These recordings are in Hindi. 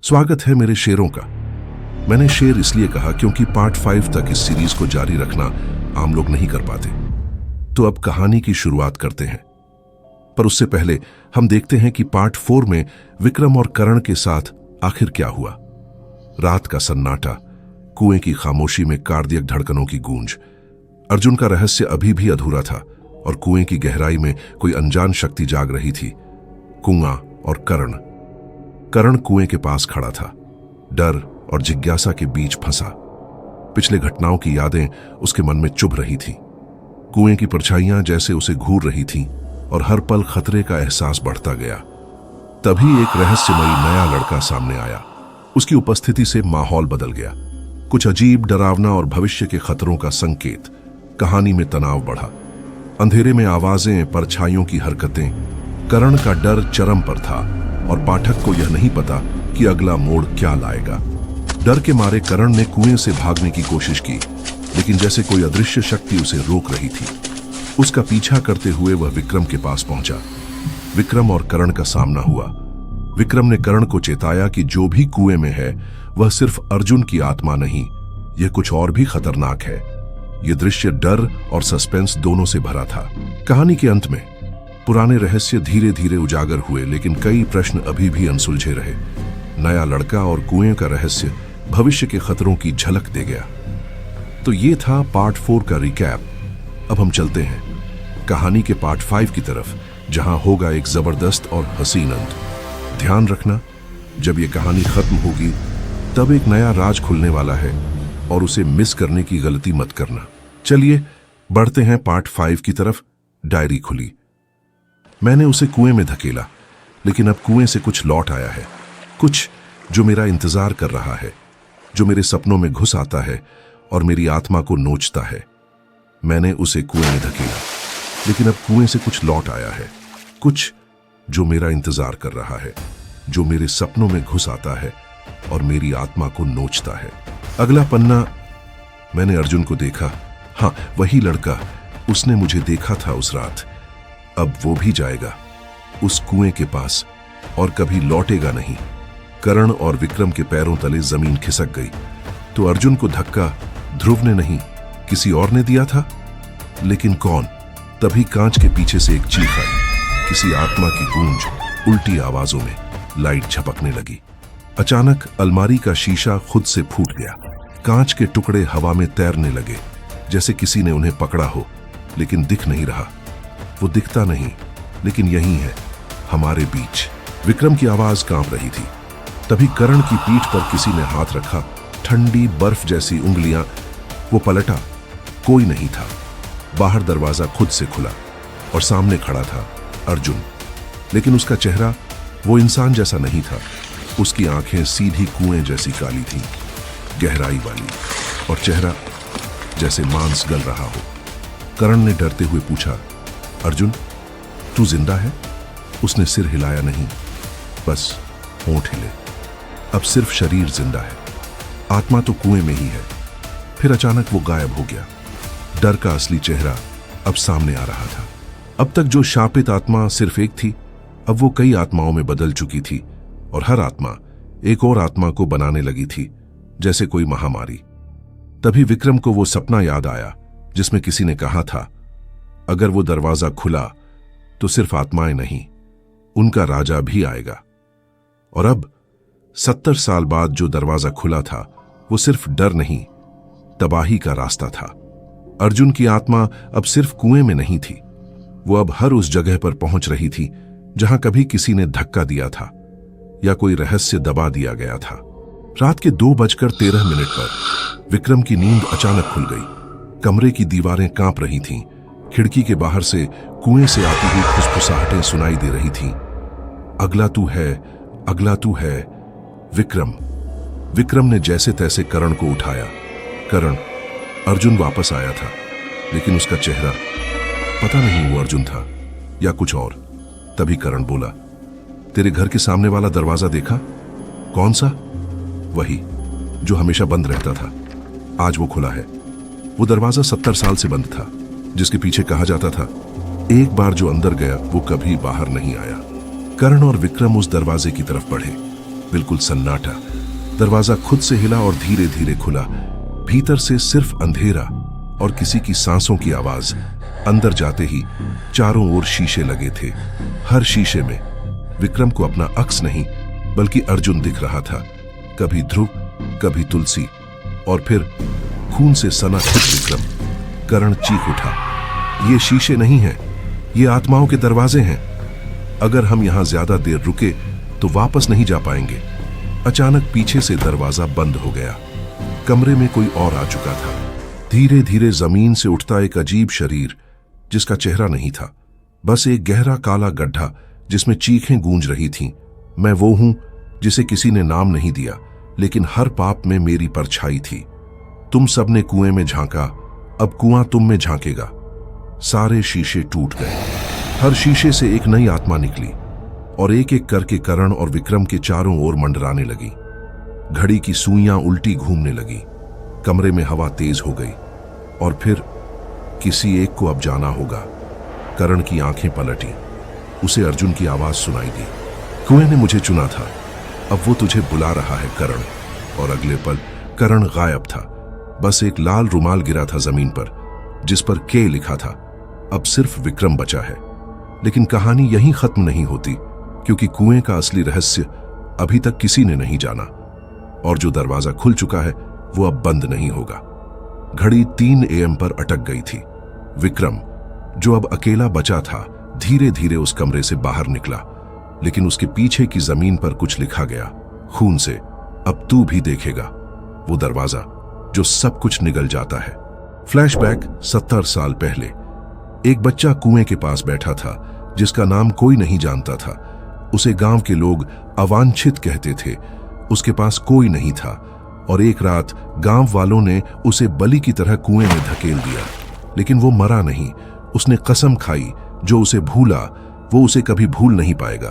स्वागत है मेरे शेरों का। मैंने शेर इसलिए कहा क्योंकि पार्ट 5 तक इस सीरीज को जारी रखना आम लोग नहीं कर पाते। तो अब कहानी की शुरुआत करते हैं, पर उससे पहले हम देखते हैं कि पार्ट 4 में विक्रम और करण के साथ आखिर क्या हुआ। रात का सन्नाटा, कुएं की खामोशी में कार्डियक धड़कनों की गूंज। अर्जुन का रहस्य अभी भी अधूरा था और कुएं की गहराई में कोई अनजान शक्ति जाग रही थी। कुआं और करण कुएं के पास खड़ा था, डर और जिज्ञासा के बीच फंसा। पिछले घटनाओं की यादें उसके मन में चुभ रही थीं। कुएं की परछाइयां जैसे उसे घूर रही थीं और हर पल खतरे का एहसास बढ़ता गया। तभी एक रहस्यमयी नया लड़का सामने आया। उसकी उपस्थिति से माहौल बदल गया। कुछ अजीब, डरावना और भविष्य के खतरों का संकेत। कहानी में तनाव बढ़ा। अंधेरे में आवाजें, परछाइयों की हरकतें। करण का डर चरम पर था और पाठक को यह नहीं पता कि अगला मोड़ क्या लाएगा। डर के मारे करण ने कुएं से भागने की कोशिश की, लेकिन जैसे कोई अदृश्य शक्ति उसे रोक रही थी। उसका पीछा करते हुए वह विक्रम के पास पहुंचा। विक्रम और करण का सामना हुआ। विक्रम ने करण को चेताया कि जो भी कुएं में है वह सिर्फ अर्जुन की आत्मा नहीं, यह कुछ और भी खतरनाक है। यह दृश्य डर और सस्पेंस दोनों से भरा था। कहानी के अंत में पुराने रहस्य धीरे धीरे उजागर हुए, लेकिन कई प्रश्न अभी भी अनसुलझे रहे। नया लड़का और कुएं का रहस्य भविष्य के खतरों की झलक दे गया। तो ये था पार्ट 4 का रिकैप। अब हम चलते हैं कहानी के पार्ट 5 की तरफ, जहां होगा एक जबरदस्त और हसीन अंत। ध्यान रखना, जब यह कहानी खत्म होगी तब एक नया राज खुलने वाला है और उसे मिस करने की गलती मत करना। चलिए बढ़ते हैं पार्ट 5 की तरफ। डायरी खुली। मैंने उसे कुएं में धकेला, लेकिन अब कुएं से कुछ लौट आया है। कुछ जो मेरा इंतजार कर रहा है, जो मेरे सपनों में घुस आता है और मेरी आत्मा को नोचता है। मैंने उसे कुएं में धकेला, लेकिन अब कुएं से कुछ लौट आया है। कुछ जो मेरा इंतजार कर रहा है, जो मेरे सपनों में घुस आता है और मेरी आत्मा को नोचता है। अगला पन्ना। मैंने अर्जुन को देखा। हाँ, वही लड़का। उसने मुझे देखा था उस रात। अब वो भी जाएगा उस कुएं के पास और कभी लौटेगा नहीं। करण और विक्रम के पैरों तले जमीन खिसक गई। तो अर्जुन को धक्का ध्रुव ने नहीं, किसी और ने दिया था। लेकिन कौन? तभी कांच के पीछे से एक चीख आई, किसी आत्मा की गूंज। उल्टी आवाजों में लाइट झपकने लगी। अचानक अलमारी का शीशा खुद से फूट गया। कांच के टुकड़े हवा में तैरने लगे, जैसे किसी ने उन्हें पकड़ा हो, लेकिन दिख नहीं रहा। वो दिखता नहीं, लेकिन यही है, हमारे बीच। विक्रम की आवाज कांप रही थी। तभी करण की पीठ पर किसी ने हाथ रखा। ठंडी बर्फ जैसी उंगलियां। वो पलटा, कोई नहीं था। बाहर दरवाजा खुद से खुला और सामने खड़ा था अर्जुन। लेकिन उसका चेहरा वो इंसान जैसा नहीं था। उसकी आंखें सीधी कुएं जैसी काली थीं, गहराई वाली, और चेहरा जैसे मांस गल रहा हो। करण ने डरते हुए पूछा, अर्जुन, तू जिंदा है? उसने सिर हिलाया नहीं, बस होंठ हिले। अब सिर्फ शरीर जिंदा है, आत्मा तो कुएं में ही है। फिर अचानक वो गायब हो गया। डर का असली चेहरा अब सामने आ रहा था। अब तक जो शापित आत्मा सिर्फ एक थी, अब वो कई आत्माओं में बदल चुकी थी, और हर आत्मा एक और आत्मा को बनाने लगी थी, जैसे कोई महामारी। तभी विक्रम को वो सपना याद आया जिसमें किसी ने कहा था, अगर वो दरवाजा खुला तो सिर्फ आत्माएं नहीं, उनका राजा भी आएगा। और अब 70 साल बाद जो दरवाजा खुला था वो सिर्फ डर नहीं, तबाही का रास्ता था। अर्जुन की आत्मा अब सिर्फ कुएं में नहीं थी, वो अब हर उस जगह पर पहुंच रही थी जहां कभी किसी ने धक्का दिया था या कोई रहस्य दबा दिया गया था। रात के 2:13 पर विक्रम की नींद अचानक खुल गई। कमरे की दीवारें कांप रही थीं। खिड़की के बाहर से कुएं से आती हुई फुसफुसाहटें सुनाई दे रही थीं। अगला तू है, अगला तू है। विक्रम ने जैसे तैसे करण को उठाया। करण, अर्जुन वापस आया था, लेकिन उसका चेहरा, पता नहीं वो अर्जुन था या कुछ और। तभी करण बोला, तेरे घर के सामने वाला दरवाजा देखा? कौन सा? वही जो हमेशा बंद रहता था, आज वो खुला है। वो दरवाजा 70 साल से बंद था, जिसके पीछे कहा जाता था, एक बार जो अंदर गया वो कभी बाहर नहीं आया। करण और विक्रम उस दरवाजे की तरफ बढ़े। बिल्कुल सन्नाटा। दरवाजा खुद से हिला और धीरे धीरे खुला। भीतर से सिर्फ अंधेरा और किसी की सांसों की आवाज। अंदर जाते ही चारों ओर शीशे लगे थे। हर शीशे में विक्रम को अपना अक्स नहीं बल्कि अर्जुन दिख रहा था। कभी ध्रुव, कभी तुलसी, और फिर खून से सना खुद विक्रम। करण चीख उठा, ये शीशे नहीं हैं, ये आत्माओं के दरवाजे हैं। अगर हम यहां ज्यादा देर रुके तो वापस नहीं जा पाएंगे। अचानक पीछे से दरवाजा बंद हो गया। कमरे में कोई और आ चुका था। धीरे धीरे जमीन से उठता एक अजीब शरीर जिसका चेहरा नहीं था, बस एक गहरा काला गड्ढा जिसमें चीखें गूंज रही थीं। मैं वो हूं जिसे किसी ने नाम नहीं दिया, लेकिन हर पाप में मेरी परछाई थी। तुम सबने कुएं में झांका, अब कुआं तुम में झांकेगा। सारे शीशे टूट गए। हर शीशे से एक नई आत्मा निकली और एक एक करके करण और विक्रम के चारों ओर मंडराने लगी। घड़ी की सुइयां उल्टी घूमने लगी। कमरे में हवा तेज हो गई और फिर किसी एक को अब जाना होगा। करण की आंखें पलटी। उसे अर्जुन की आवाज सुनाई दी, कुएं ने मुझे चुना था, अब वो तुझे बुला रहा है करण। और अगले पल करण गायब था। बस एक लाल रुमाल गिरा था जमीन पर जिस पर के लिखा था। अब सिर्फ विक्रम बचा है। लेकिन कहानी यहीं खत्म नहीं होती, क्योंकि कुएं का असली रहस्य अभी तक किसी ने नहीं जाना। और जो दरवाजा खुल चुका है वो अब बंद नहीं होगा। घड़ी 3 AM पर अटक गई थी। विक्रम, जो अब अकेला बचा था, धीरे धीरे उस कमरे से बाहर निकला। लेकिन उसके पीछे की जमीन पर कुछ लिखा गया, खून से, अब तू भी देखेगा। वो दरवाजा जो सब कुछ निगल जाता है। फ्लैशबैक 70 साल पहले। एक बच्चा कुएं के पास बैठा था जिसका नाम कोई नहीं जानता था। उसे गांव के लोग अवांछित कहते थे। उसके पास कोई नहीं था और एक रात गांव वालों ने उसे बलि की तरह कुएं में धकेल दिया। लेकिन वो मरा नहीं। उसने कसम खाई, जो उसे भूला वो उसे कभी भूल नहीं पाएगा।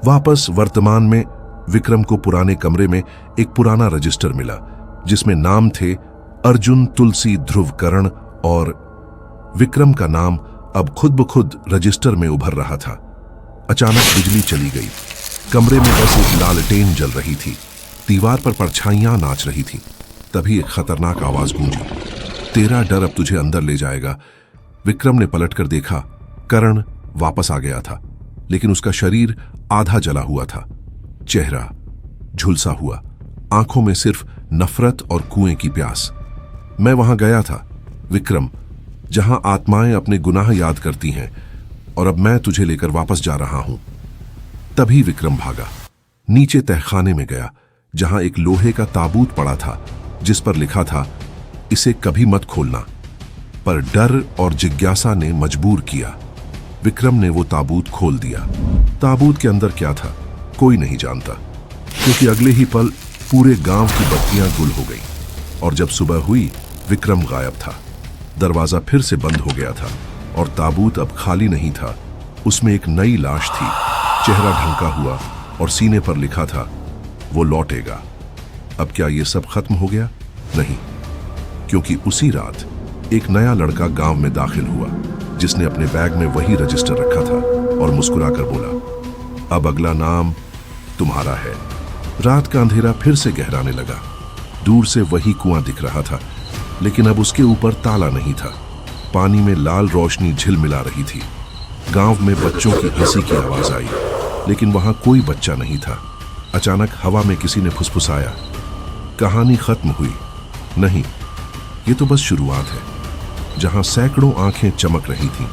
वापस वर्तमान में विक्रम को पुराने कमरे में एक पुराना रजिस्टर मिला जिसमें नाम थे अर्जुन, तुलसी, ध्रुव, करण, और विक्रम का नाम अब खुद ब खुद रजिस्टर में उभर रहा था। अचानक बिजली चली गई। कमरे में बस एक लालटेन जल रही थी। दीवार पर परछाइयां नाच रही थी। तभी एक खतरनाक आवाज गूंजी, तेरा डर अब तुझे अंदर ले जाएगा। विक्रम ने पलटकर देखा। करण वापस आ गया था, लेकिन उसका शरीर आधा जला हुआ था। चेहरा झुलसा हुआ, आंखों में सिर्फ नफरत और कुएं की प्यास। मैं वहां गया था विक्रम, जहां आत्माएं अपने गुनाह याद करती हैं, और अब मैं तुझे लेकर वापस जा रहा हूं। तभी विक्रम भागा। नीचे तहखाने में गया जहां एक लोहे का ताबूत पड़ा था जिस पर लिखा था, इसे कभी मत खोलना। पर डर और जिज्ञासा ने मजबूर किया। विक्रम ने वो ताबूत खोल दिया। ताबूत के अंदर क्या था कोई नहीं जानता, क्योंकि अगले ही पल पूरे गांव की बत्तियां गुल हो गईं। और जब सुबह हुई, विक्रम गायब था। दरवाजा फिर से बंद हो गया था और ताबूत अब खाली नहीं था। उसमें एक नई लाश थी। चेहरा ढंका हुआ और सीने पर लिखा था, वो लौटेगा। अब क्या ये सब खत्म हो गया? नहीं, क्योंकि उसी रात एक नया लड़का गांव में दाखिल हुआ जिसने अपने बैग में वही रजिस्टर रखा था और मुस्कुराकर बोला, अब अगला नाम तुम्हारा है। रात का अंधेरा फिर से गहराने लगा। दूर से वही कुआं दिख रहा था, लेकिन अब उसके ऊपर ताला नहीं था। पानी में लाल रोशनी झिलमिला रही थी। गांव में बच्चों की हंसी की आवाज आई, लेकिन वहां कोई बच्चा नहीं था। अचानक हवा में किसी ने फुसफुसाया, कहानी खत्म हुई? नहीं, ये तो बस शुरुआत है, जहां सैकड़ों आंखें चमक रही थीं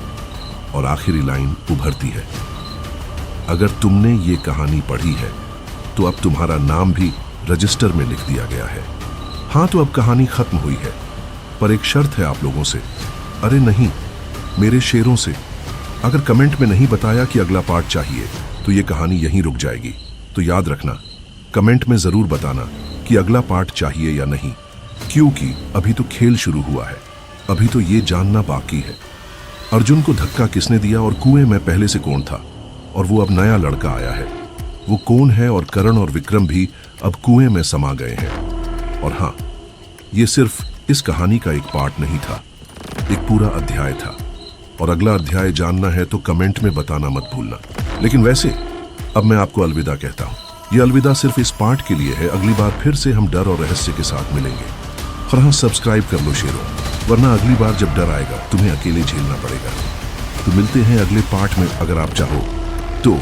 और आखिरी लाइन उभरती है, अगर तुमने ये कहानी पढ़ी है तो अब तुम्हारा नाम भी रजिस्टर में लिख दिया गया है। हाँ, तो अब कहानी खत्म हुई है, पर एक शर्त है आप लोगों से। अरे नहीं, मेरे शेरों से। अगर कमेंट में नहीं बताया कि अगला पार्ट चाहिए तो ये कहानी यहीं रुक जाएगी। तो याद रखना, कमेंट में जरूर बताना कि अगला पार्ट चाहिए या नहीं, क्योंकि अभी तो खेल शुरू हुआ है। अभी तो ये जानना बाकी है, अर्जुन को धक्का किसने दिया और कुएं में पहले से कौन था, और वो अब नया लड़का आया है, वो कौन है, और करण और विक्रम भी अब कुएं में समा गए हैं। और हाँ, ये सिर्फ इस कहानी का एक पार्ट नहीं था, एक पूरा अध्याय था। और अगला अध्याय जानना है तो कमेंट में बताना मत भूलना। लेकिन वैसे अब मैं आपको अलविदा कहता हूं। ये अलविदा सिर्फ इस पार्ट के लिए है। अगली बार फिर से हम डर और रहस्य के साथ मिलेंगे। और हाँ, सब्सक्राइब कर लो शेरों, वरना अगली बार जब डर आएगा तुम्हें अकेले झेलना पड़ेगा। तो मिलते हैं अगले पार्ट में अगर आप चाहो तो।